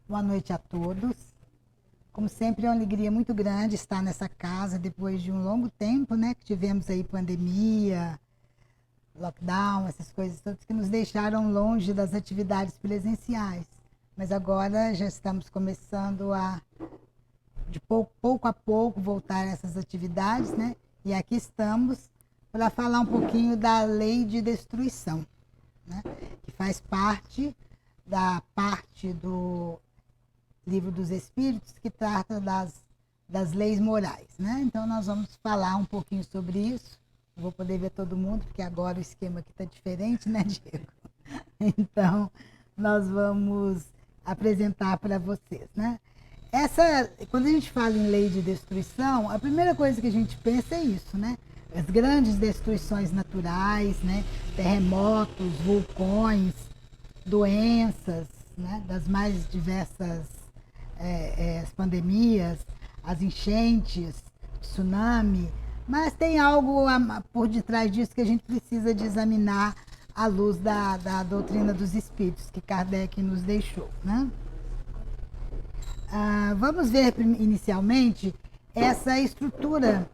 Boa noite a todos. Como sempre, é uma alegria muito grande estar nessa casa depois de um longo tempo, né? Que tivemos aí pandemia, lockdown, essas coisas todas que nos deixaram longe das atividades presenciais. Mas agora já estamos começando de pouco a pouco, voltar a essas atividades, né? E aqui estamos para falar um pouquinho da lei de destruição, né? Que faz parte da parte do Livro dos Espíritos, que trata das leis morais, né? Então, nós vamos falar um pouquinho sobre isso. Não vou poder ver todo mundo, porque agora o esquema aqui está diferente, né, Diego? Então, nós vamos apresentar para vocês, né? Quando a gente fala em lei de destruição, a primeira coisa que a gente pensa é isso, né? As grandes destruições naturais, né? Terremotos, vulcões, doenças, né? Das mais diversas as pandemias, as enchentes, tsunami, mas tem algo por detrás disso que a gente precisa de examinar à luz da doutrina dos espíritos que Kardec nos deixou, né? Vamos ver inicialmente essa estrutura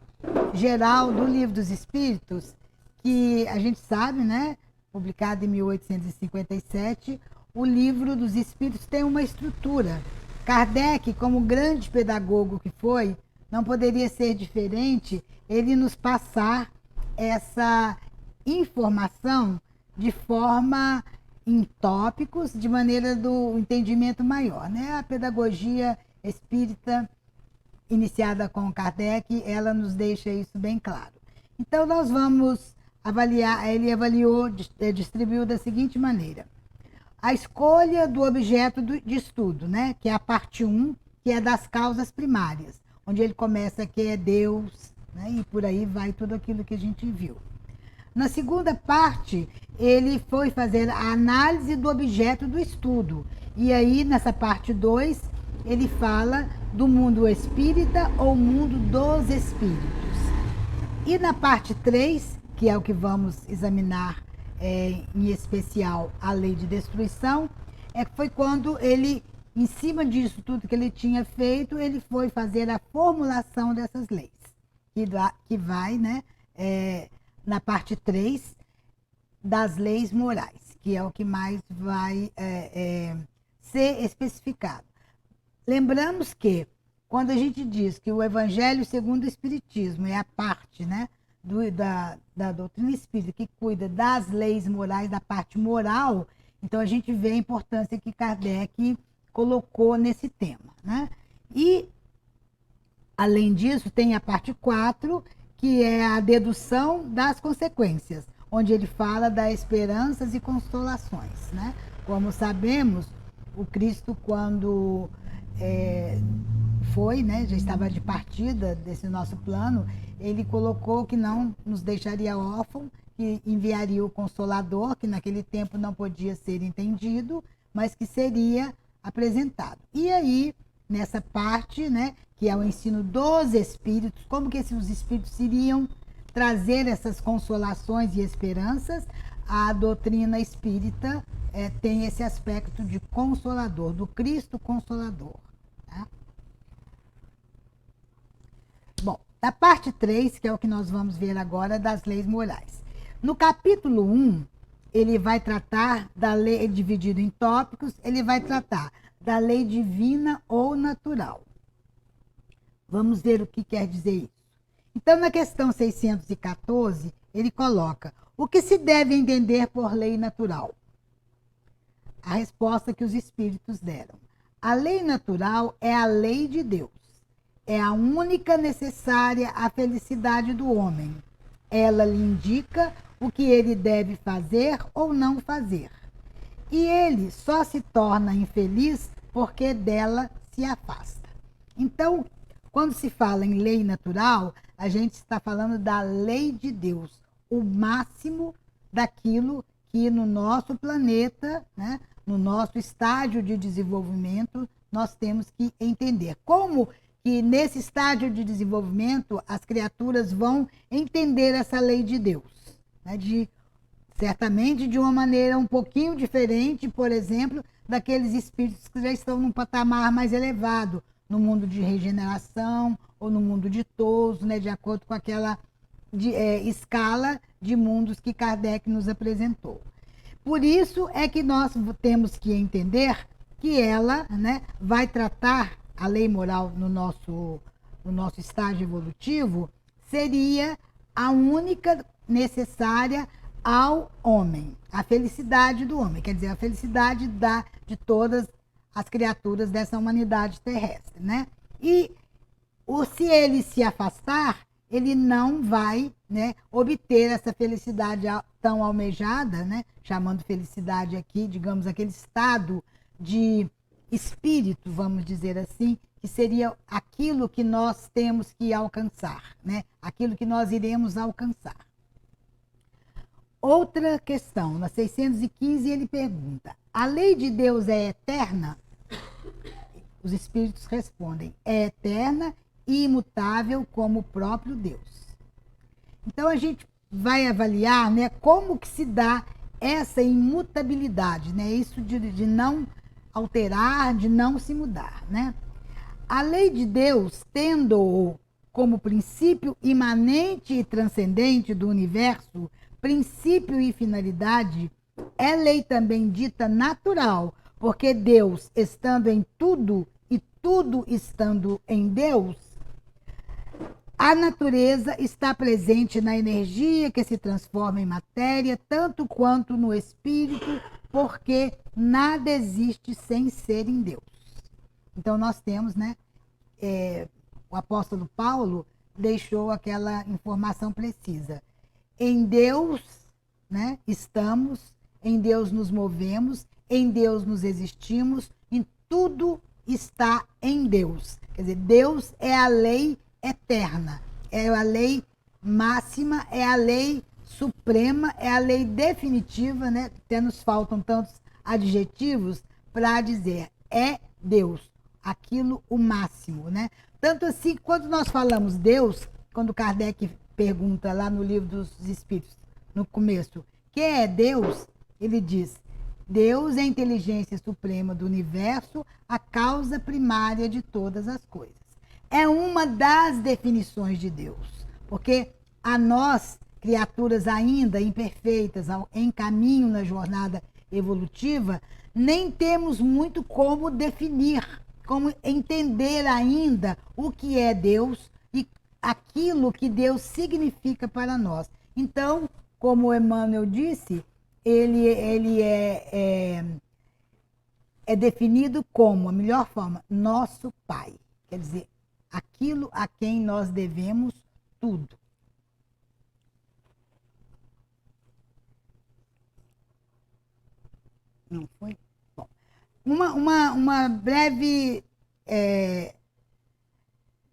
geral do Livro dos Espíritos, que a gente sabe, né? Publicado em 1857, o Livro dos Espíritos tem uma estrutura. Kardec, como grande pedagogo que foi, não poderia ser diferente ele nos passar essa informação de forma em tópicos, de maneira do entendimento maior, né? A pedagogia espírita iniciada com Kardec, ela nos deixa isso bem claro. Então, nós vamos avaliar, ele avaliou, distribuiu da seguinte maneira: a escolha do objeto de estudo, né? Que é a parte 1, que é das causas primárias, onde ele começa que é Deus, né? E por aí vai tudo aquilo que a gente viu. Na segunda parte, ele foi fazer a análise do objeto do estudo. E aí, nessa parte 2, ele fala do mundo espírita ou mundo dos espíritos. E na parte 3, que é o que vamos examinar em especial a lei de destruição, foi quando ele, em cima disso tudo que ele tinha feito, ele foi fazer a formulação dessas leis, que vai, né, na parte 3 das leis morais, que é o que mais vai ser especificado. Lembramos que, quando a gente diz que o Evangelho segundo o Espiritismo é a parte, né, da doutrina espírita que cuida das leis morais, da parte moral, então a gente vê a importância que Kardec colocou nesse tema, né? E, além disso, tem a parte 4, que é a dedução das consequências, onde ele fala das esperanças e consolações, né? Como sabemos, o Cristo, quando foi, né, já estava de partida desse nosso plano, ele colocou que não nos deixaria órfão, que enviaria o Consolador, que naquele tempo não podia ser entendido, mas que seria apresentado. E aí, nessa parte, né, que é o ensino dos espíritos, como que esses espíritos iriam trazer essas consolações e esperanças, a doutrina espírita tem esse aspecto de consolador, do Cristo Consolador. Tá? Bom, da parte 3, que é o que nós vamos ver agora, das leis morais. No capítulo 1, ele vai tratar da lei, dividido em tópicos, ele vai tratar da lei divina ou natural. Vamos ver o que quer dizer isso. Então, na questão 614, ele coloca: o que se deve entender por lei natural? A resposta que os espíritos deram: a lei natural é a lei de Deus. É a única necessária à felicidade do homem. Ela lhe indica o que ele deve fazer ou não fazer. E ele só se torna infeliz porque dela se afasta. Então, quando se fala em lei natural, a gente está falando da lei de Deus, o máximo daquilo que no nosso planeta, né, no nosso estágio de desenvolvimento, nós temos que entender. Como que nesse estágio de desenvolvimento as criaturas vão entender essa lei de Deus, né? Certamente de uma maneira um pouquinho diferente, por exemplo, daqueles espíritos que já estão num patamar mais elevado, no mundo de regeneração ou no mundo ditoso, né, de acordo com aquela escala de mundos que Kardec nos apresentou. Por isso é que nós temos que entender que ela, né, vai tratar a lei moral no nosso estágio evolutivo, seria a única necessária ao homem, a felicidade do homem, quer dizer, a felicidade de todas as criaturas dessa humanidade terrestre, né? E se ele se afastar, ele não vai, né, obter essa felicidade tão almejada, né, chamando felicidade aqui, digamos, aquele estado de espírito, vamos dizer assim, que seria aquilo que nós temos que alcançar, né, aquilo que nós iremos alcançar. Outra questão, na 615, ele pergunta: a lei de Deus é eterna? Os espíritos respondem: é eterna e imutável como o próprio Deus. Então a gente vai avaliar, né, como que se dá essa imutabilidade, né, isso de não alterar, de não se mudar, né? A lei de Deus, tendo-o como princípio imanente e transcendente do universo, princípio e finalidade, é lei também dita natural, porque Deus estando em tudo e tudo estando em Deus, a natureza está presente na energia que se transforma em matéria, tanto quanto no espírito, porque nada existe sem ser em Deus. Então nós temos, né, o apóstolo Paulo deixou aquela informação precisa. Em Deus, né, estamos, em Deus nos movemos, em Deus nos existimos, e tudo está em Deus. Quer dizer, Deus é a lei eterna, é a lei máxima, é a lei suprema, é a lei definitiva, né? Até nos faltam tantos adjetivos para dizer, é Deus, aquilo o máximo, né? Tanto assim, quando nós falamos Deus, quando Kardec pergunta lá no Livro dos Espíritos, no começo, que é Deus? Ele diz, Deus é a inteligência suprema do universo, a causa primária de todas as coisas. É uma das definições de Deus, porque a nós, criaturas ainda imperfeitas, em caminho na jornada evolutiva, nem temos muito como definir, como entender ainda o que é Deus e aquilo que Deus significa para nós. Então, como Emmanuel disse, ele é definido como, a melhor forma, nosso Pai. Quer dizer, aquilo a quem nós devemos tudo. Não foi? Bom, uma breve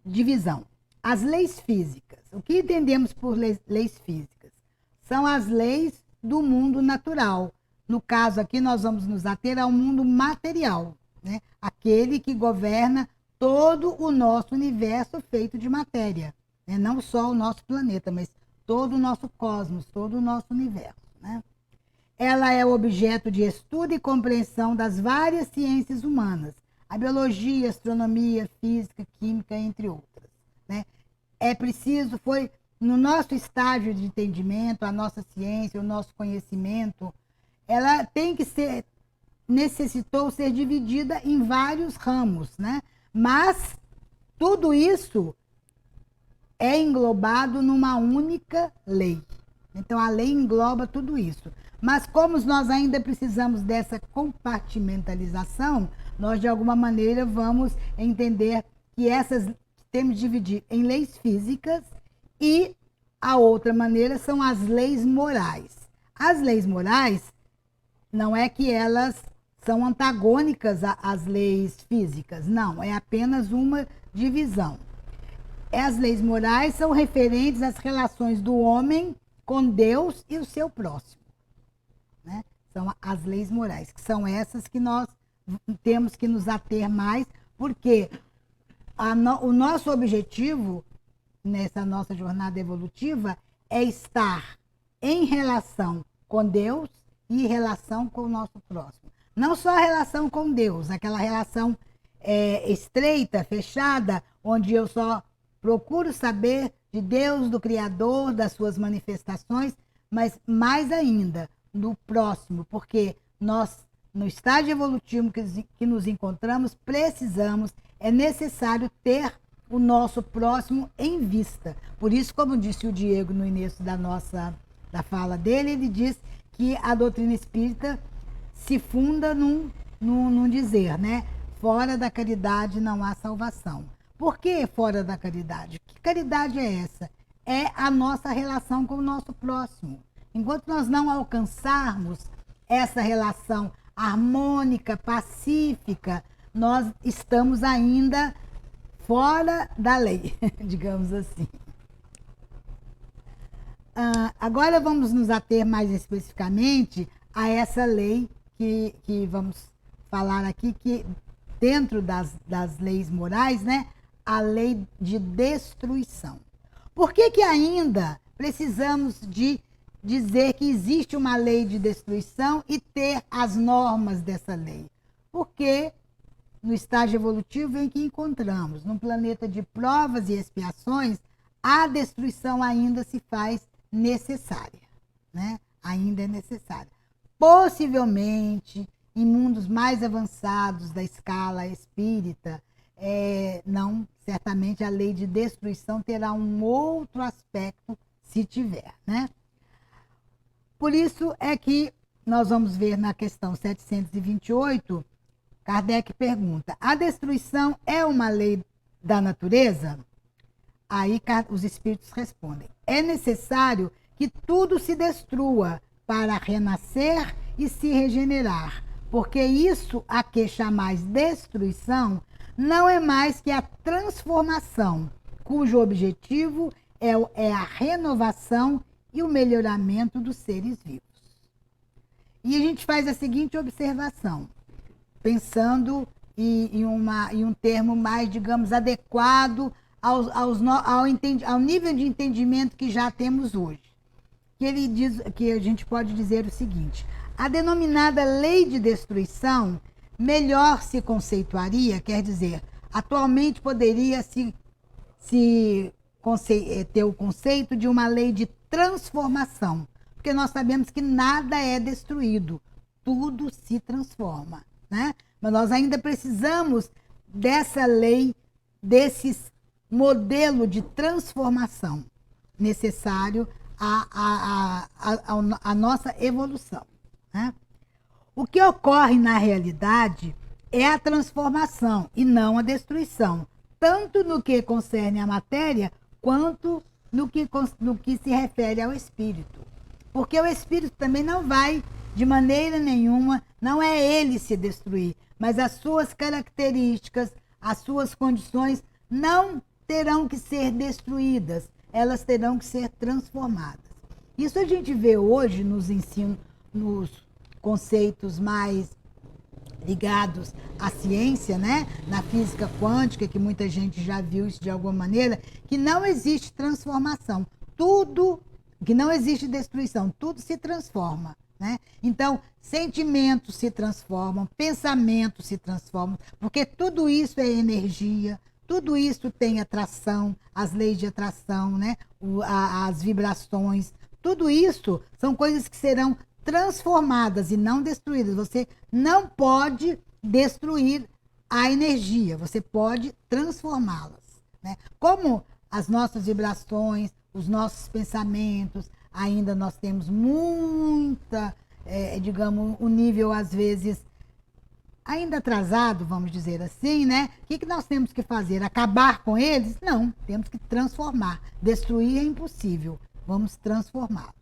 divisão. As leis físicas. O que entendemos por leis físicas? São as leis do mundo natural. No caso aqui, nós vamos nos ater ao mundo material, né? Aquele que governa todo o nosso universo feito de matéria, né? Não só o nosso planeta, mas todo o nosso cosmos, todo o nosso universo, né? Ela é objeto de estudo e compreensão das várias ciências humanas, a biologia, astronomia, física, química, entre outras, né? É preciso, foi no nosso estágio de entendimento, a nossa ciência, o nosso conhecimento, ela tem que ser, necessitou ser dividida em vários ramos, né? Mas tudo isso é englobado numa única lei. Então a lei engloba tudo isso. Mas como nós ainda precisamos dessa compartimentalização, nós de alguma maneira vamos entender que essas temos de dividir em leis físicas e a outra maneira são as leis morais. As leis morais não é que elas são antagônicas às leis físicas, não, é apenas uma divisão. As leis morais são referentes às relações do homem com Deus e o seu próximo, né? São as leis morais, que são essas que nós temos que nos ater mais, porque o nosso objetivo nessa nossa jornada evolutiva é estar em relação com Deus e em relação com o nosso próximo. Não só a relação com Deus, aquela relação estreita, fechada, onde eu só procuro saber de Deus, do Criador, das suas manifestações, mas mais ainda do próximo, porque nós, no estágio evolutivo que nos encontramos, precisamos, é necessário ter o nosso próximo em vista. Por isso, como disse o Diego no início da fala dele, ele diz que a doutrina espírita se funda num dizer, né? Fora da caridade não há salvação. Por que fora da caridade? Que caridade é essa? É a nossa relação com o nosso próximo. Enquanto nós não alcançarmos essa relação harmônica, pacífica, nós estamos ainda fora da lei, digamos assim. Agora vamos nos ater mais especificamente a essa lei que vamos falar aqui, que dentro das leis morais, né, a lei de destruição. Por que ainda precisamos de dizer que existe uma lei de destruição e ter as normas dessa lei? Porque no estágio evolutivo em que encontramos, num planeta de provas e expiações, a destruição ainda se faz necessária, né? Ainda é necessária. Possivelmente, em mundos mais avançados da escala espírita, não, certamente a lei de destruição terá um outro aspecto, se tiver, né? Por isso é que nós vamos ver na questão 728, Kardec pergunta: a destruição é uma lei da natureza? Aí os espíritos respondem: é necessário que tudo se destrua para renascer e se regenerar, porque isso a que chamais destruição não é mais que a transformação, cujo objetivo é a renovação e o melhoramento dos seres vivos. E a gente faz a seguinte observação, pensando em um termo mais, digamos, adequado ao nível de entendimento que já temos hoje. Que ele diz, que a gente pode dizer o seguinte: a denominada lei de destruição melhor se conceituaria, quer dizer, atualmente poderia ter o conceito de uma lei de transformação, porque nós sabemos que nada é destruído, tudo se transforma, né? Mas nós ainda precisamos dessa lei, desse modelo de transformação necessário à nossa evolução, né? O que ocorre na realidade é a transformação e não a destruição, tanto no que concerne à matéria quanto no que se refere ao espírito. Porque o espírito também não vai, de maneira nenhuma, não é ele se destruir, mas as suas características, as suas condições não terão que ser destruídas, elas terão que ser transformadas. Isso a gente vê hoje nos ensinos, nos conceitos mais ligados à ciência, né? Na física quântica, que muita gente já viu isso de alguma maneira, que não existe transformação, que não existe destruição, tudo se transforma, né? Então, sentimentos se transformam, pensamentos se transformam, porque tudo isso é energia, tudo isso tem atração, as leis de atração, né? As vibrações, tudo isso são coisas que serão transformadas e não destruídas. Você não pode destruir a energia, você pode transformá-las, né? Como as nossas vibrações, os nossos pensamentos, ainda nós temos muita, digamos, um nível às vezes ainda atrasado, vamos dizer assim, né? O que nós temos que fazer? Acabar com eles? Não, temos que transformar. Destruir é impossível, vamos transformá-los.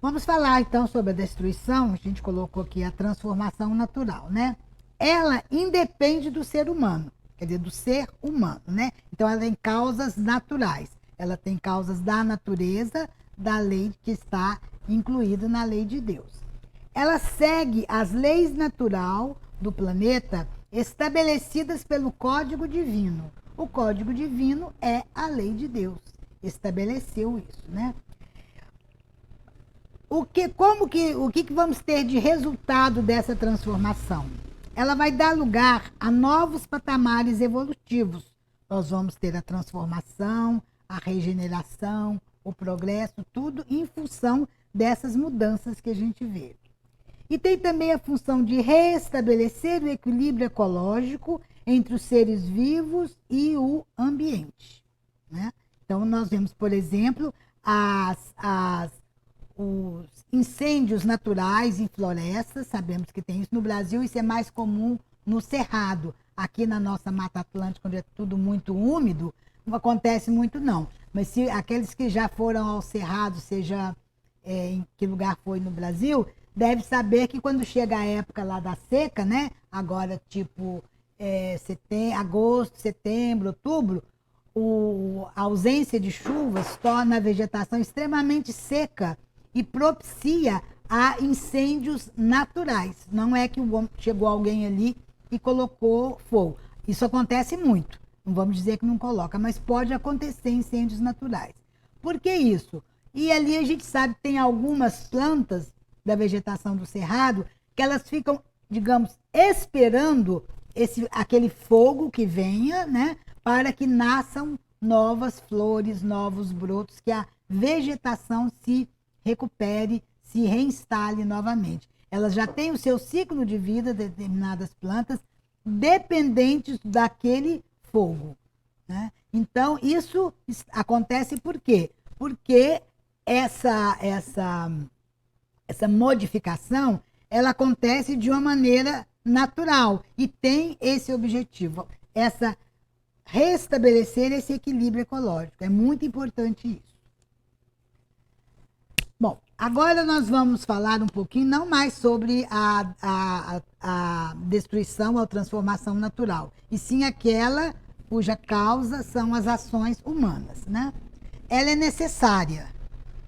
Vamos falar então sobre a destruição. A gente colocou aqui a transformação natural, né? Ela independe do ser humano, quer dizer, do ser humano, né? Então ela tem causas naturais, ela tem causas da natureza, da lei que está incluída na lei de Deus. Ela segue as leis natural do planeta estabelecidas pelo Código Divino. O Código Divino é a lei de Deus, estabeleceu isso, né? O que vamos ter de resultado dessa transformação? Ela vai dar lugar a novos patamares evolutivos. Nós vamos ter a transformação, a regeneração, o progresso, tudo em função dessas mudanças que a gente vê. E tem também a função de restabelecer o equilíbrio ecológico entre os seres vivos e o ambiente, né? Então, nós vemos, por exemplo, os incêndios naturais em florestas, sabemos que tem isso no Brasil, isso é mais comum no Cerrado. Aqui na nossa Mata Atlântica, onde é tudo muito úmido, não acontece muito não. Mas se aqueles que já foram ao Cerrado, seja em que lugar foi no Brasil, deve saber que quando chega a época lá da seca, né? Agora tipo agosto, setembro, outubro, a ausência de chuvas torna a vegetação extremamente seca e propicia a incêndios naturais. Não é que chegou alguém ali e colocou fogo. Isso acontece muito. Não vamos dizer que não coloca, mas pode acontecer incêndios naturais. Por que isso? E ali a gente sabe que tem algumas plantas da vegetação do cerrado que elas ficam, digamos, esperando aquele fogo que venha, né, para que nasçam novas flores, novos brotos, que a vegetação se recupere, se reinstale novamente. Elas já têm o seu ciclo de vida, determinadas plantas, dependentes daquele fogo, né? Então, isso acontece por quê? Porque essa modificação, ela acontece de uma maneira natural e tem esse objetivo, restabelecer esse equilíbrio ecológico. É muito importante isso. Bom, agora nós vamos falar um pouquinho, não mais sobre a destruição ou transformação natural, e sim aquela cuja causa são as ações humanas, né? Ela é necessária.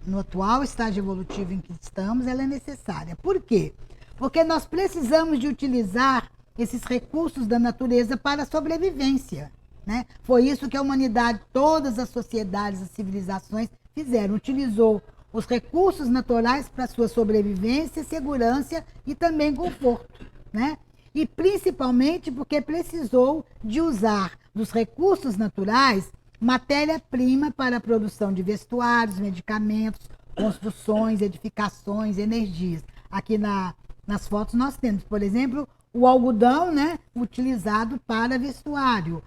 No atual estágio evolutivo em que estamos, ela é necessária. Por quê? Porque nós precisamos de utilizar esses recursos da natureza para a sobrevivência, né? Foi isso que a humanidade, todas as sociedades, as civilizações fizeram. Utilizou os recursos naturais para sua sobrevivência, segurança e também conforto, né? E principalmente porque precisou de usar dos recursos naturais matéria-prima para a produção de vestuários, medicamentos, construções, edificações, energias. Aqui nas fotos nós temos, por exemplo, o algodão, né, utilizado para vestuário,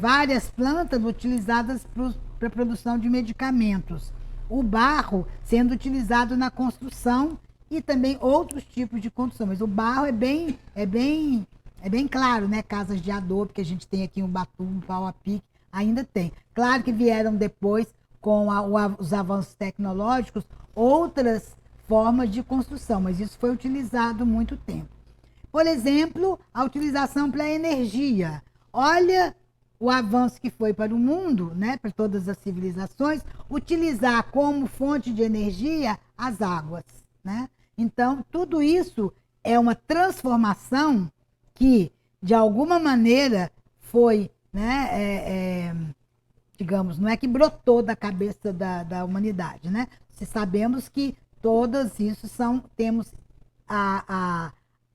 várias plantas utilizadas para a produção de medicamentos, o barro sendo utilizado na construção e também outros tipos de construção. Mas o barro é bem claro, né? Casas de adobe que a gente tem aqui em Ubatuba, Pau a Pique, ainda tem. Claro que vieram depois, com os avanços tecnológicos, outras formas de construção, mas isso foi utilizado muito tempo. Por exemplo, a utilização para a energia. Olha o avanço que foi para o mundo, né, para todas as civilizações, utilizar como fonte de energia as águas, né? Então, tudo isso é uma transformação que, de alguma maneira, foi, né, digamos, não é que brotou da cabeça da humanidade, né? Sabemos que todas isso temos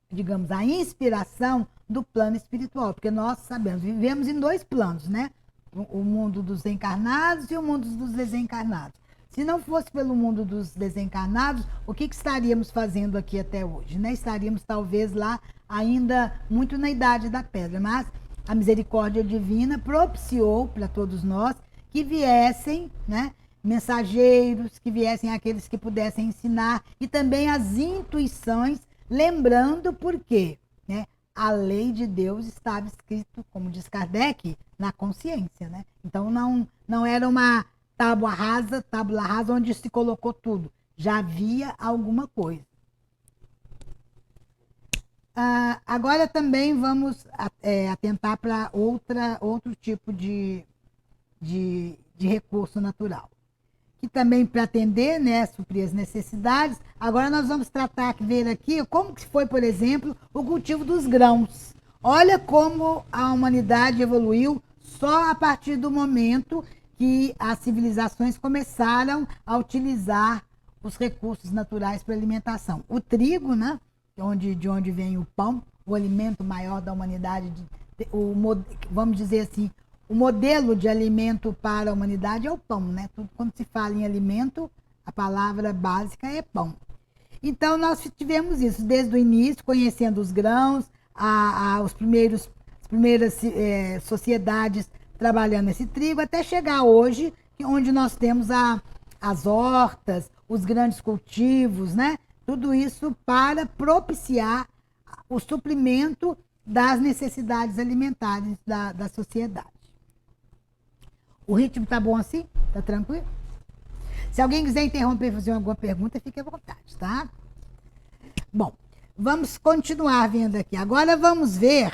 digamos, a inspiração do plano espiritual, porque nós sabemos, vivemos em dois planos, né? O mundo dos encarnados e o mundo dos desencarnados. Se não fosse pelo mundo dos desencarnados, o que estaríamos fazendo aqui até hoje, né? Estaríamos talvez lá ainda muito na idade da pedra, mas a misericórdia divina propiciou para todos nós que viessem, né, mensageiros, que viessem aqueles que pudessem ensinar, e também as intuições, lembrando por quê, né? A lei de Deus estava escrito, como diz Kardec, na consciência, né? Então não era uma tábua rasa onde se colocou tudo. Já havia alguma coisa. Agora também vamos atentar para outro tipo de recurso natural, que também para atender, né, suprir as necessidades. Agora nós vamos ver aqui como que foi, por exemplo, o cultivo dos grãos. Olha como a humanidade evoluiu só a partir do momento que as civilizações começaram a utilizar os recursos naturais para alimentação. O trigo, né, de onde vem o pão, o alimento maior da humanidade, vamos dizer assim, o modelo de alimento para a humanidade é o pão, né? Quando se fala em alimento, a palavra básica é pão. Então, nós tivemos isso desde o início, conhecendo os grãos, as primeiras sociedades trabalhando esse trigo, até chegar hoje, onde nós temos as hortas, os grandes cultivos, né? Tudo isso para propiciar o suprimento das necessidades alimentares da sociedade. O ritmo está bom assim? Está tranquilo? Se alguém quiser interromper e fazer alguma pergunta, fique à vontade, tá? Bom, vamos continuar vendo aqui. Agora vamos ver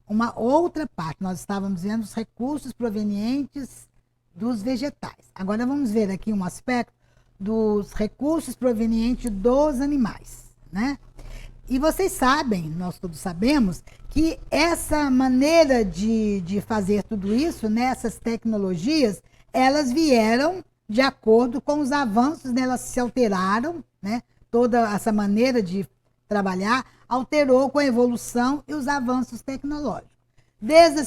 uma outra parte. Nós estávamos vendo os recursos provenientes dos vegetais. Agora vamos ver aqui um aspecto dos recursos provenientes dos animais, né? E vocês sabem, nós todos sabemos, que essa maneira de fazer tudo isso, né, essas tecnologias, elas vieram de acordo com os avanços, né, elas se alteraram, né, toda essa maneira de trabalhar alterou com a evolução e os avanços tecnológicos. Desde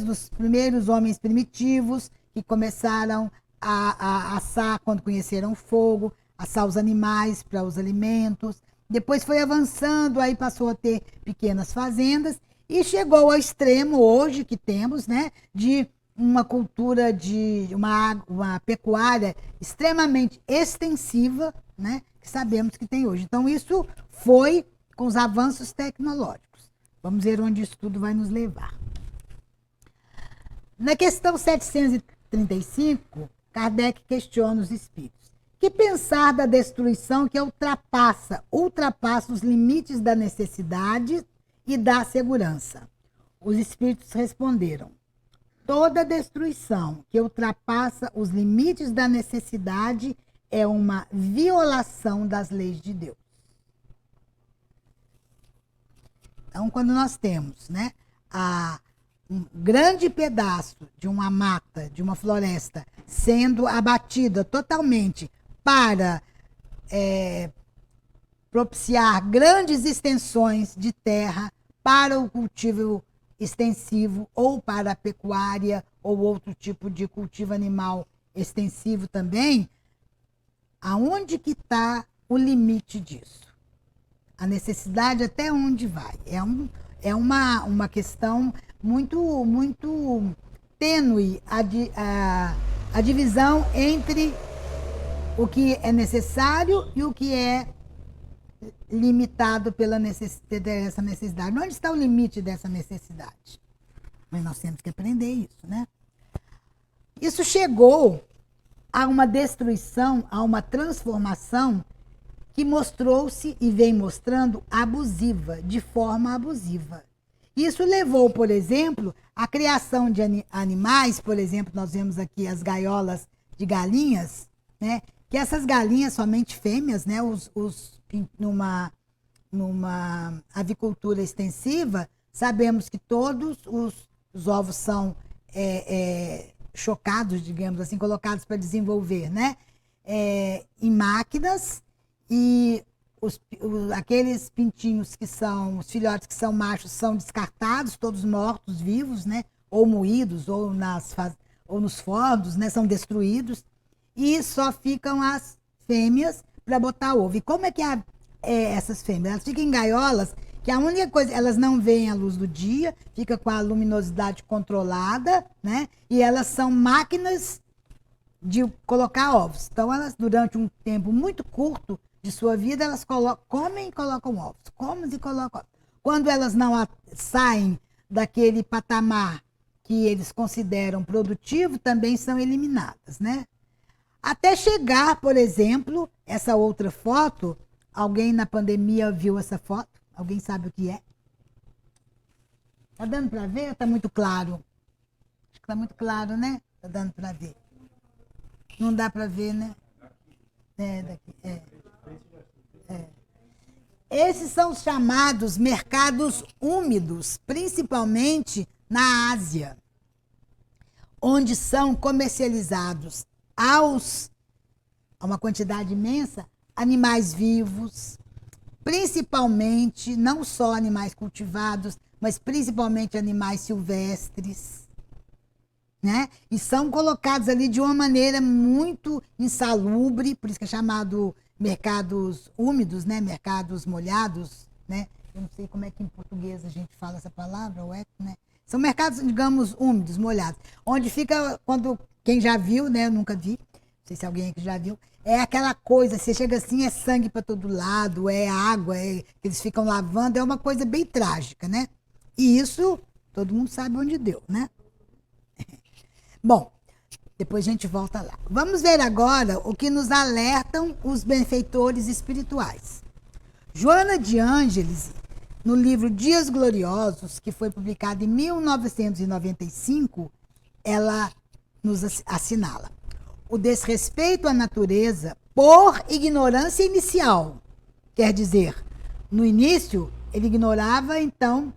dos primeiros homens primitivos, que começaram a assar quando conheceram o fogo, assar os animais para os alimentos. Depois foi avançando, aí passou a ter pequenas fazendas e chegou ao extremo hoje que temos, né, de uma cultura de uma pecuária extremamente extensiva, né, que sabemos que tem hoje. Então, isso foi com os avanços tecnológicos. Vamos ver onde isso tudo vai nos levar. Na questão 735, Kardec questiona os espíritos. Que pensar da destruição que ultrapassa os limites da necessidade e da segurança? Os espíritos responderam: toda destruição que ultrapassa os limites da necessidade é uma violação das leis de Deus. Então, quando nós temos, né, um grande pedaço de uma mata, de uma floresta, sendo abatida totalmente para propiciar grandes extensões de terra para o cultivo extensivo ou para a pecuária ou outro tipo de cultivo animal extensivo também, aonde que está o limite disso? A necessidade até onde vai? É uma questão muito tênue a divisão entre o que é necessário e o que é limitado pela essa necessidade. Onde está o limite dessa necessidade? Mas nós temos que aprender isso, né? Isso chegou a uma destruição, a uma transformação que mostrou-se e vem mostrando abusiva, de forma abusiva. Isso levou, por exemplo, à criação de animais, por exemplo, nós vemos aqui as gaiolas de galinhas, né? Que essas galinhas, somente fêmeas, né? Numa avicultura extensiva, sabemos que todos os ovos são chocados, digamos assim, colocados para desenvolver, né? Em máquinas, e aqueles pintinhos que são, os filhotes que são machos, são descartados, todos mortos, vivos, né? Ou moídos, ou nos fornos, né? São destruídos, e só ficam as fêmeas para botar ovo. E como é que essas fêmeas? Elas ficam em gaiolas, que a única coisa, elas não veem a luz do dia, fica com a luminosidade controlada, né? E elas são máquinas de colocar ovos. Então, elas, durante um tempo muito curto de sua vida, elas comem e colocam ovos. Comem e colocam ovos. Quando elas não saem daquele patamar que eles consideram produtivo, também são eliminadas, né? Até chegar, por exemplo, essa outra foto, alguém na pandemia viu essa foto? Alguém sabe o que é? Tá dando para ver ou está muito claro? Acho que está muito claro, né? Tá dando para ver. Não dá para ver, né? Daqui. Esses são os chamados mercados úmidos, principalmente na Ásia, onde são comercializados aos uma quantidade imensa, animais vivos, principalmente, não só animais cultivados, mas principalmente animais silvestres, né? E são colocados ali de uma maneira muito insalubre, por isso que é chamado mercados úmidos, né? Mercados molhados, né? Eu não sei como é que em português a gente fala essa palavra, ou é, né? São mercados, digamos, úmidos, molhados, onde fica, quando quem já viu, né? Eu nunca vi, não sei se alguém aqui já viu, é aquela coisa, você chega assim, é sangue para todo lado, é água, que eles ficam lavando, é uma coisa bem trágica, né? E isso, todo mundo sabe onde deu, né? Bom, depois a gente volta lá. Vamos ver agora o que nos alertam os benfeitores espirituais. Joana de Ângeles, no livro Dias Gloriosos, que foi publicado em 1995, ela nos assinala: o desrespeito à natureza por ignorância inicial. Quer dizer, no início, ele ignorava, então,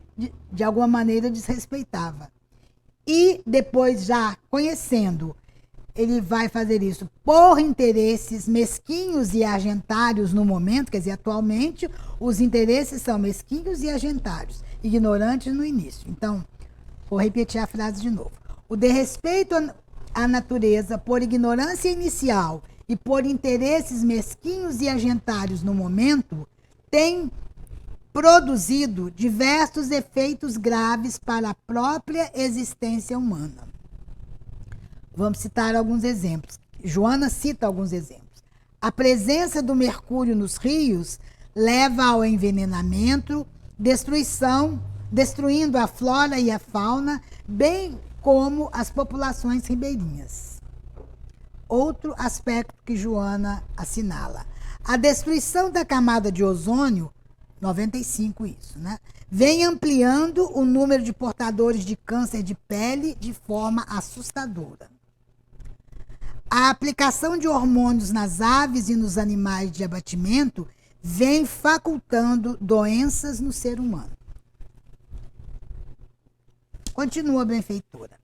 de alguma maneira, desrespeitava. E depois, já conhecendo, ele vai fazer isso por interesses mesquinhos e agentários no momento, quer dizer, atualmente, os interesses são mesquinhos e agentários, ignorantes no início. Então, vou repetir a frase de novo. O desrespeito à natureza por ignorância inicial e por interesses mesquinhos e agentários no momento tem produzido diversos efeitos graves para a própria existência humana. Vamos citar alguns exemplos. Joana cita alguns exemplos. A presença do mercúrio nos rios leva ao envenenamento, destruindo a flora e a fauna, bem como as populações ribeirinhas. Outro aspecto que Joana assinala: a destruição da camada de ozônio, 95 isso, né? Vem ampliando o número de portadores de câncer de pele de forma assustadora. A aplicação de hormônios nas aves e nos animais de abatimento vem facultando doenças no ser humano. Continua a benfeitora.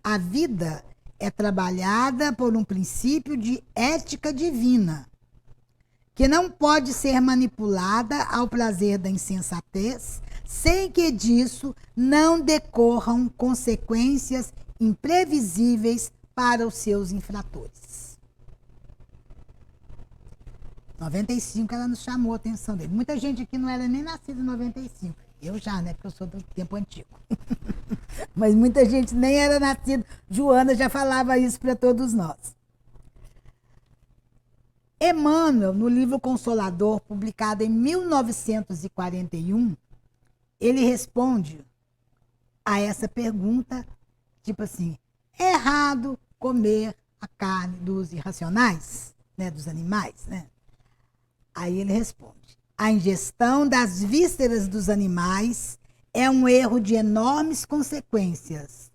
A vida é trabalhada por um princípio de ética divina, que não pode ser manipulada ao prazer da insensatez, sem que disso não decorram consequências imprevisíveis para os seus infratores. 95 ela nos chamou a atenção dele. Muita gente aqui não era nem nascida em 95. Eu já, né? Porque eu sou do tempo antigo. Mas muita gente nem era nascida. Joana já falava isso para todos nós. Emmanuel, no livro Consolador, publicado em 1941, ele responde a essa pergunta, tipo assim: é errado comer a carne dos irracionais, né, dos animais, né? Aí ele responde: a ingestão das vísceras dos animais é um erro de enormes consequências,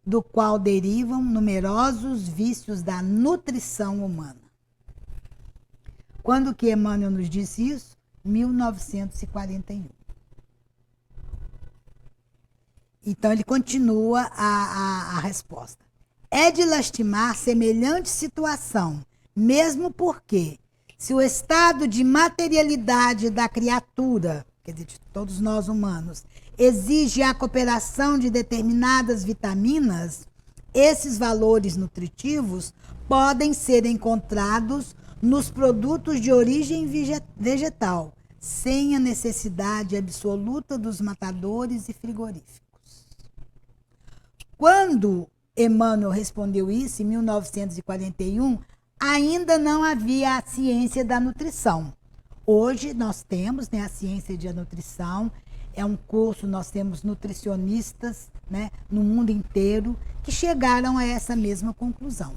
do qual derivam numerosos vícios da nutrição humana. Quando que Emmanuel nos disse isso? 1941. Então ele continua a resposta. É de lastimar semelhante situação, mesmo porque, se o estado de materialidade da criatura, quer dizer, de todos nós humanos, exige a cooperação de determinadas vitaminas, esses valores nutritivos podem ser encontrados nos produtos de origem vegetal, sem a necessidade absoluta dos matadores e frigoríficos. Quando Emmanuel respondeu isso, em 1941, ainda não havia a ciência da nutrição. Hoje nós temos, né, a ciência da nutrição, é um curso, nós temos nutricionistas, né, no mundo inteiro que chegaram a essa mesma conclusão,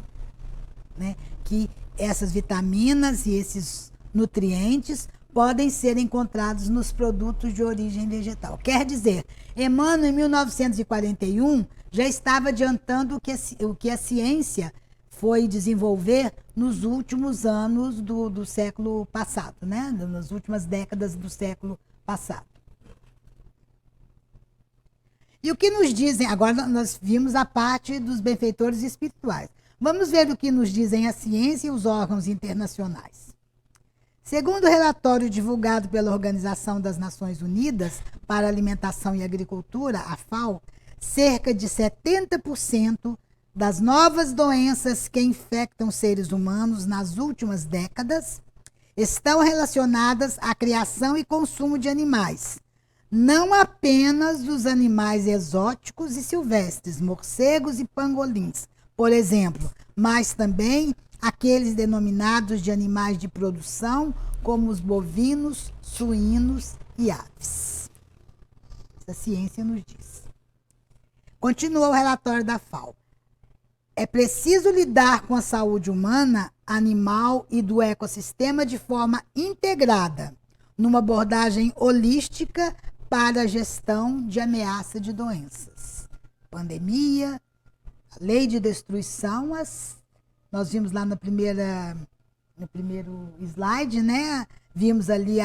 né, que essas vitaminas e esses nutrientes podem ser encontrados nos produtos de origem vegetal. Quer dizer, Emmanuel, em 1941, já estava adiantando o que a ciência foi desenvolver nos últimos anos do século passado, né? Nas últimas décadas do século passado. E o que nos dizem, agora nós vimos a parte dos benfeitores espirituais, Vamos ver o que nos dizem a ciência e os órgãos internacionais. Segundo o relatório divulgado pela Organização das Nações Unidas para a Alimentação e Agricultura, a FAO, cerca de 70% das novas doenças que infectam seres humanos nas últimas décadas estão relacionadas à criação e consumo de animais, não apenas dos animais exóticos e silvestres, morcegos e pangolins, por exemplo, mas também aqueles denominados de animais de produção, como os bovinos, suínos e aves. A ciência nos diz. Continua o relatório da FAO. É preciso lidar com a saúde humana, animal e do ecossistema de forma integrada, numa abordagem holística para a gestão de ameaça de doenças. Pandemia, a lei de destruição, nós vimos lá no primeiro slide, né? Vimos ali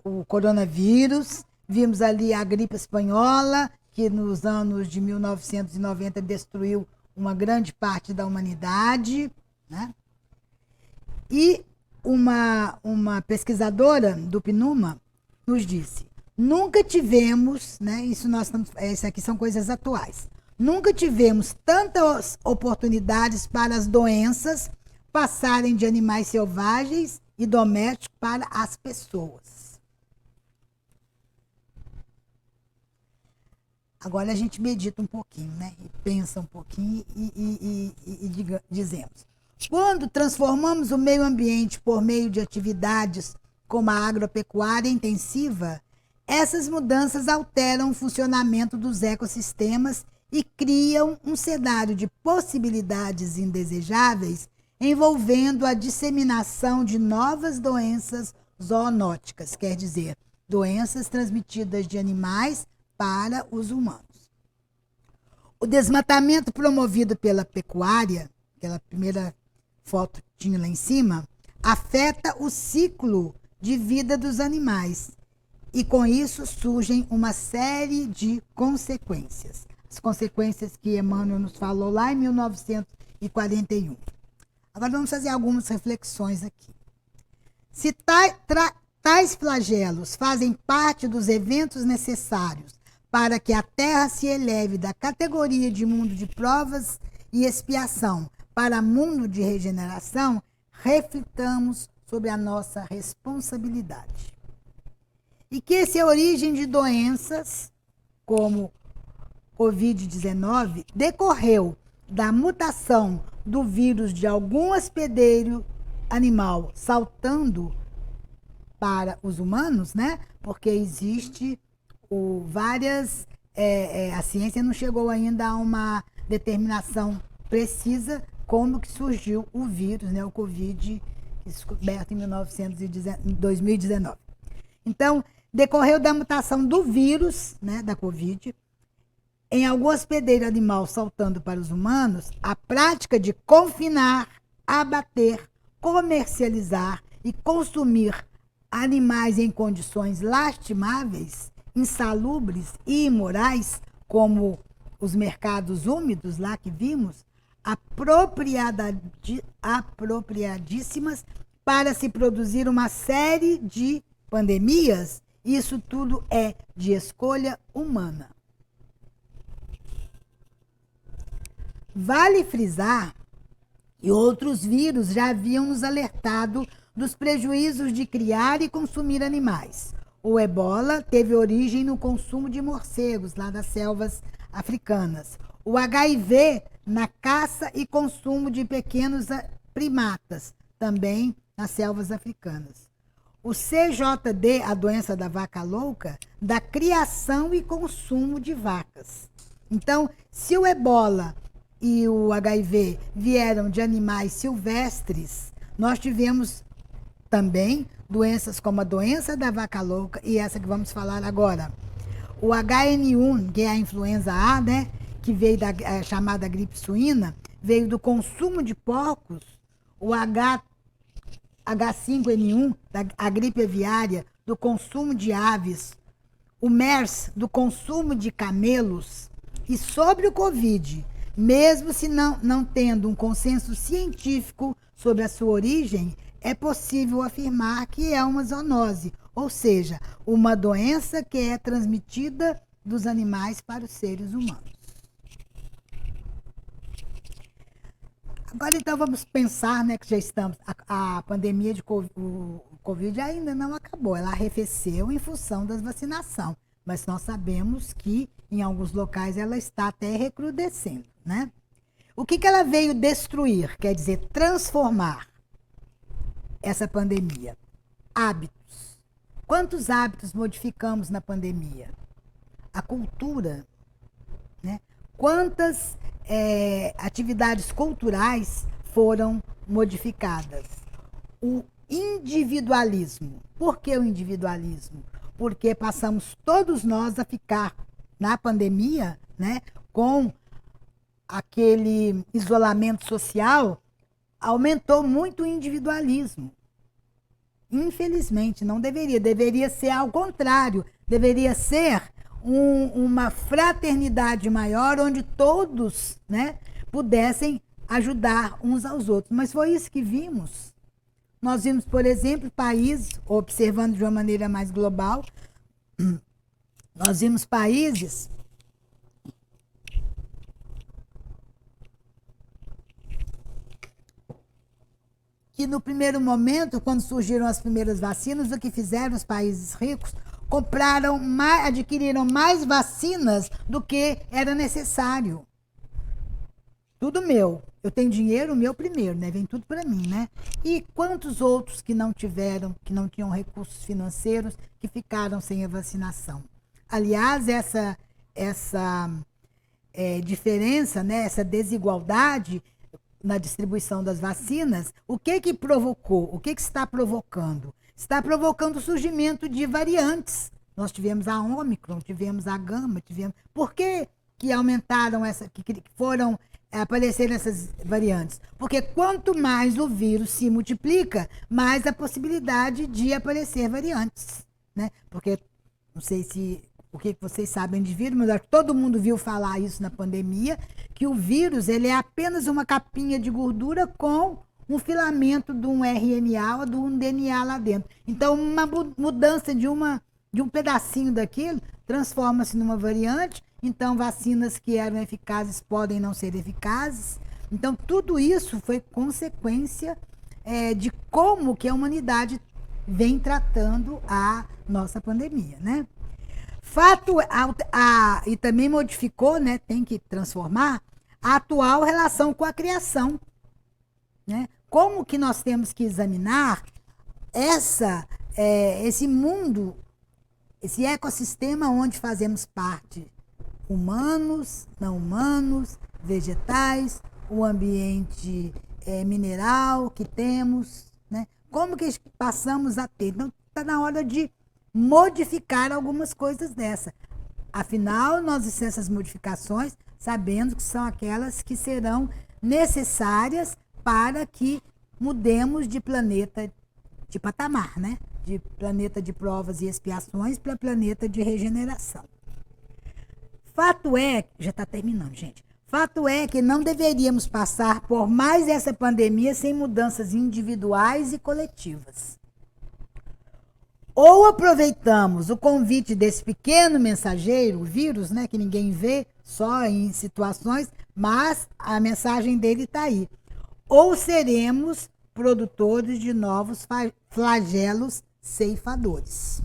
o coronavírus, vimos ali a gripe espanhola, que nos anos de 1990 destruiu uma grande parte da humanidade, né? E uma pesquisadora do PNUMA nos disse: nunca tivemos, né? Isso aqui são coisas atuais. Nunca tivemos tantas oportunidades para as doenças passarem de animais selvagens e domésticos para as pessoas. Agora a gente medita um pouquinho, né? E pensa um pouquinho e dizemos: quando transformamos o meio ambiente por meio de atividades como a agropecuária intensiva, essas mudanças alteram o funcionamento dos ecossistemas e criam um cenário de possibilidades indesejáveis, envolvendo a disseminação de novas doenças zoonóticas, quer dizer, doenças transmitidas de animais para os humanos. O desmatamento promovido pela pecuária, aquela primeira foto que tinha lá em cima, afeta o ciclo de vida dos animais e com isso surgem uma série de consequências. As consequências que Emmanuel nos falou lá em 1941. Agora vamos fazer algumas reflexões aqui. Se tais flagelos fazem parte dos eventos necessários para que a Terra se eleve da categoria de mundo de provas e expiação para mundo de regeneração, reflitamos sobre a nossa responsabilidade. E que essa é a origem de doenças como Covid-19 decorreu da mutação do vírus de algum hospedeiro animal saltando para os humanos, né? Porque existe várias... a ciência não chegou ainda a uma determinação precisa como que surgiu o vírus, né? O Covid, descoberto em 2019. Então, decorreu da mutação do vírus, né, da Covid, em algum hospedeiro animal saltando para os humanos, a prática de confinar, abater, comercializar e consumir animais em condições lastimáveis, insalubres e imorais, como os mercados úmidos lá que vimos, apropriadíssimas para se produzir uma série de pandemias, isso tudo é de escolha humana. Vale frisar que outros vírus já haviam nos alertado dos prejuízos de criar e consumir animais. O ebola teve origem no consumo de morcegos, lá das selvas africanas. O HIV na caça e consumo de pequenos primatas, também nas selvas africanas. O CJD, a doença da vaca louca, da criação e consumo de vacas. Então, se o ebola e o HIV vieram de animais silvestres, nós tivemos também doenças como a doença da vaca louca e essa que vamos falar agora. O HN1, que é a influenza A, né, que veio da chamada gripe suína, veio do consumo de porcos. O H5N1, a gripe aviária, do consumo de aves. O MERS, do consumo de camelos. E sobre o Covid, Mesmo se não tendo um consenso científico sobre a sua origem, é possível afirmar que é uma zoonose, ou seja, uma doença que é transmitida dos animais para os seres humanos. Agora, então, vamos pensar, né, que já estamos... A pandemia de Covid ainda não acabou, ela arrefeceu em função das vacinações, mas nós sabemos que em alguns locais ela está até recrudescendo, né? O que ela veio destruir, quer dizer, transformar essa pandemia? Hábitos. Quantos hábitos modificamos na pandemia? A cultura, né? Quantas atividades culturais foram modificadas? O individualismo. Por que o individualismo? Porque passamos todos nós a ficar na pandemia, né, com aquele isolamento social, aumentou muito o individualismo. Infelizmente, não deveria. Deveria ser ao contrário. Deveria ser uma fraternidade maior, onde todos, né, pudessem ajudar uns aos outros. Mas foi isso que vimos. Nós vimos, por exemplo, países, observando de uma maneira mais global, nós vimos países que no primeiro momento, quando surgiram as primeiras vacinas, o que fizeram os países ricos? Adquiriram mais vacinas do que era necessário. Tudo meu. Eu tenho dinheiro, o meu primeiro, né? Vem tudo para mim, né? E quantos outros que não tinham recursos financeiros, que ficaram sem a vacinação? Aliás, essa diferença, né? Essa desigualdade na distribuição das vacinas, o que provocou? O que está provocando? Está provocando o surgimento de variantes. Nós tivemos a Ômicron, tivemos a Gama, Por que aumentaram apareceram essas variantes? Porque quanto mais o vírus se multiplica, mais a possibilidade de aparecer variantes, né? Porque, não sei o que vocês sabem de vírus, mas todo mundo viu falar isso na pandemia, que o vírus ele é apenas uma capinha de gordura com um filamento de um RNA ou de um DNA lá dentro. Então, uma mudança de um pedacinho daquilo transforma-se numa variante. Então, vacinas que eram eficazes podem não ser eficazes. Então, tudo isso foi consequência de como que a humanidade vem tratando a nossa pandemia, né? E também modificou, né, tem que transformar, a atual relação com a criação, né? Como que nós temos que examinar esse mundo, esse ecossistema onde fazemos parte, humanos, não humanos, vegetais, o ambiente mineral que temos, né? Como que passamos a ter? Então, está na hora de modificar algumas coisas dessa. Afinal, nós essas modificações, sabendo que são aquelas que serão necessárias para que mudemos de planeta de patamar, né? De planeta de provas e expiações para planeta de regeneração. Fato é, já está terminando, gente. Fato é que não deveríamos passar por mais essa pandemia sem mudanças individuais e coletivas. Ou aproveitamos o convite desse pequeno mensageiro, o vírus, né, que ninguém vê, só em situações, mas a mensagem dele está aí. Ou seremos produtores de novos flagelos ceifadores.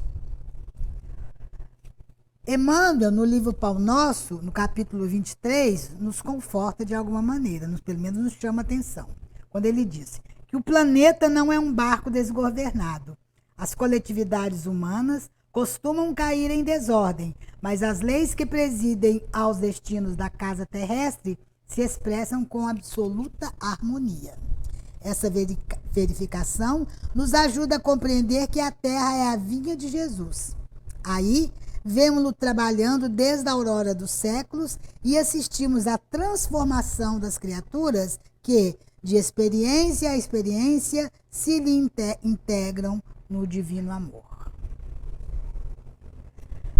Emmanuel, no livro Pão Nosso, no capítulo 23, nos conforta de alguma maneira, pelo menos nos chama atenção, quando ele diz que o planeta não é um barco desgovernado. As coletividades humanas costumam cair em desordem, mas as leis que presidem aos destinos da casa terrestre se expressam com absoluta harmonia. Essa verificação nos ajuda a compreender que a Terra é a vinha de Jesus. Aí, vemos-lo trabalhando desde a aurora dos séculos e assistimos à transformação das criaturas que, de experiência a experiência, se lhe integram no divino amor.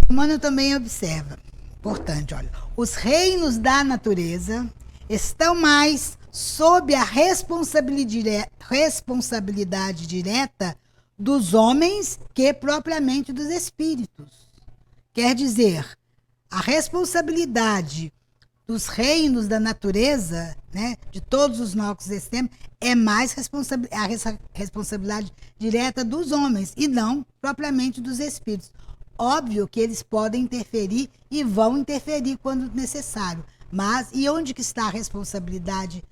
Emmanuel também observa, importante, olha, os reinos da natureza estão mais sob a responsabilidade direta dos homens que propriamente dos espíritos. Quer dizer, a responsabilidade dos reinos da natureza, né, de todos os nossos sistemas, é mais a responsabilidade direta dos homens e não propriamente dos espíritos. Óbvio que eles podem interferir e vão interferir quando necessário, mas e onde que está a responsabilidade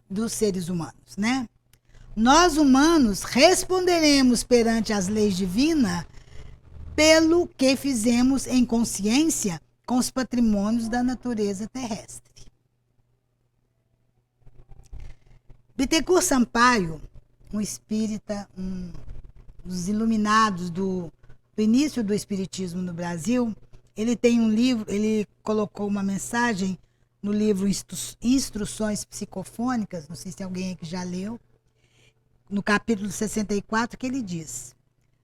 dos seres humanos, né? Nós humanos responderemos perante as leis divinas pelo que fizemos em consciência com os patrimônios da natureza terrestre. Bittencourt Sampaio, um espírita, um dos iluminados do início do espiritismo no Brasil, ele tem um livro, ele colocou uma mensagem no livro Instruções Psicofônicas, não sei se alguém aqui já leu, no capítulo 64, que ele diz: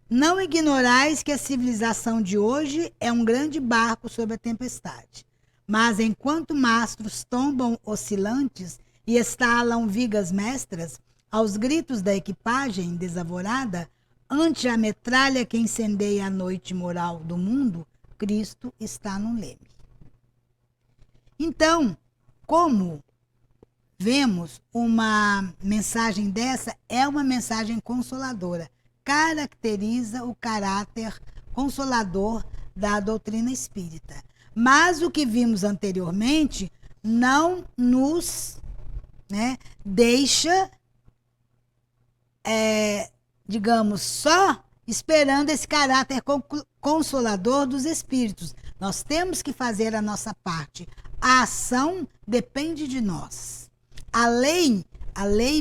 não ignorais que a civilização de hoje é um grande barco sob a tempestade, mas enquanto mastros tombam oscilantes e estalam vigas mestras, aos gritos da equipagem desavorada, ante a metralha que incendeia a noite moral do mundo, Cristo está no leme. Então, como vemos, uma mensagem dessa é uma mensagem consoladora, caracteriza o caráter consolador da doutrina espírita. Mas o que vimos anteriormente não nos deixa, digamos, só esperando esse caráter consolador dos espíritos. Nós temos que fazer a nossa parte. A ação depende de nós. A lei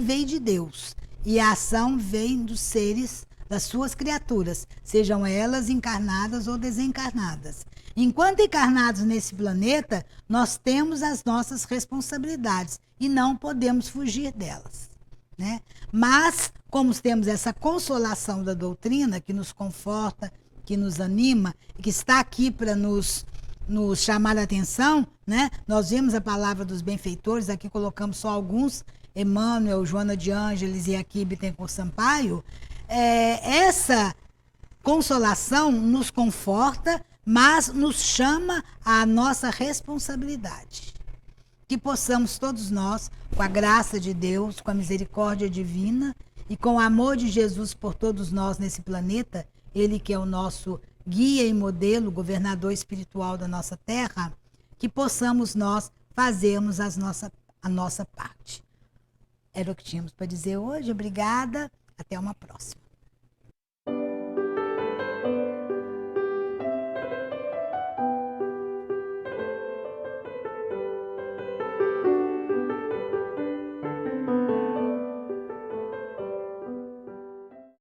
vem de Deus e a ação vem dos seres, das suas criaturas, sejam elas encarnadas ou desencarnadas. Enquanto encarnados nesse planeta, nós temos as nossas responsabilidades e não podemos fugir delas, né? Mas, como temos essa consolação da doutrina que nos conforta, que nos anima, que está aqui para nos chamar a atenção, né? Nós vimos a palavra dos benfeitores, aqui colocamos só alguns, Emmanuel, Joana de Ângeles e aqui Bittencourt Sampaio. Essa consolação nos conforta, mas nos chama à nossa responsabilidade. Que possamos todos nós, com a graça de Deus, com a misericórdia divina e com o amor de Jesus por todos nós nesse planeta, ele que é o nosso guia e modelo, governador espiritual da nossa terra, que possamos nós fazermos a nossa parte. Era o que tínhamos para dizer hoje. Obrigada. Até uma próxima.